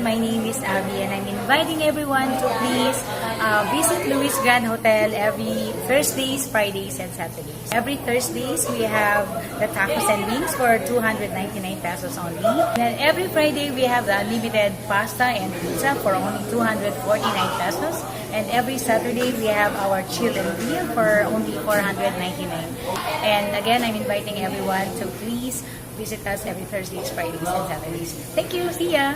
everyone, my name is Abby and I'm inviting everyone to please visit Louis Grand Hotel every Thursdays, Fridays, and Saturdays. Every Thursdays, we have the tacos and wings for 299 pesos only. And every Friday, we have the unlimited pasta and pizza for only 249 pesos. And every Saturday, we have our chill and grill for only 499. And again, I'm inviting everyone to please visit us every Thursdays, Fridays, and Saturdays. Thank you. See ya!